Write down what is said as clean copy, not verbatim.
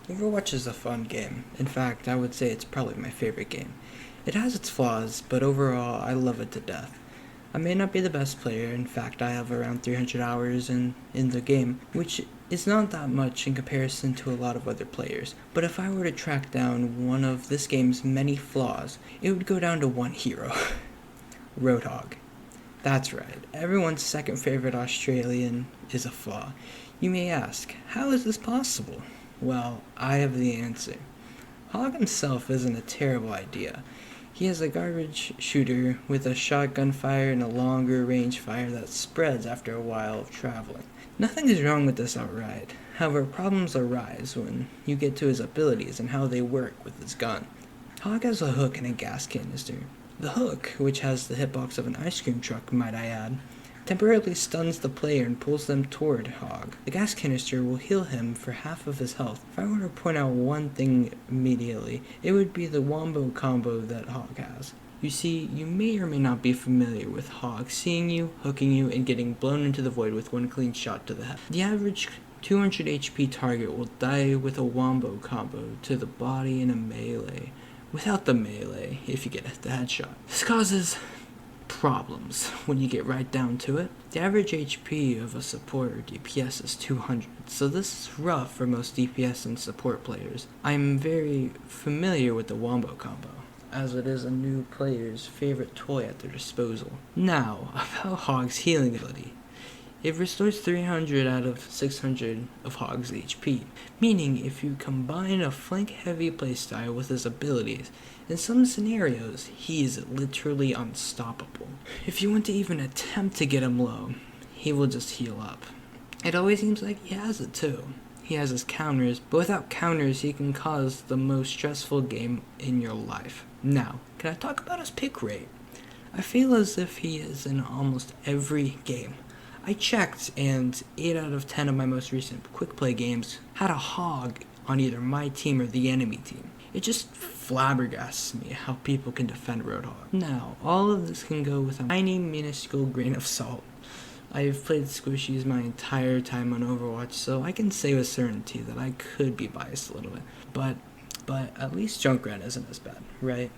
Overwatch is a fun game. In fact, I would say it's probably my favorite game. It has its flaws, but overall, I love it to death. I may not be the best player, in fact, I have around 300 hours in the game, which is not that much in comparison to a lot of other players. But if I were to track down one of this game's many flaws, it would go down to one hero Roadhog. That's right, everyone's second favorite Australian is a flaw. You may ask, how is this possible? Well, I have the answer. Hog himself isn't a terrible idea. He has a garbage shooter with a shotgun fire and a longer range fire that spreads after a while of traveling. Nothing is wrong with this outright. However, problems arise when you get to his abilities and how they work with his gun. Hog has a hook and a gas canister. The hook, which has the hitbox of an ice cream truck, might I add, temporarily stuns the player and pulls them toward Hog. The gas canister will heal him for half of his health. If I were to point out one thing immediately, it would be the wombo combo that Hog has. You see, you may or may not be familiar with Hog seeing you, hooking you, and getting blown into the void with one clean shot to the head. The average 200 HP target will die with a wombo combo to the body in a melee, without the melee if you get the headshot. This causes problems when you get right down to it. The average HP of a support or DPS is 200, so this is rough for most DPS and support players. I'm very familiar with the wombo combo, as it is a new player's favorite toy at their disposal. Now, about Hog's healing ability. It restores 300 out of 600 of Hog's HP, meaning if you combine a flank-heavy playstyle with his abilities, in some scenarios, he is literally unstoppable. If you want to even attempt to get him low, he will just heal up. It always seems like he has it too. He has his counters, but without counters, he can cause the most stressful game in your life. Now, can I talk about his pick rate? I feel as if he is in almost every game. I checked, and 8 out of 10 of my most recent quick play games had a Hog on either my team or the enemy team. It just flabbergasts me how people can defend Roadhog. Now, all of this can go with a tiny, minuscule grain of salt. I've played squishies my entire time on Overwatch, so I can say with certainty that I could be biased a little bit. But at least Junkrat isn't as bad, right?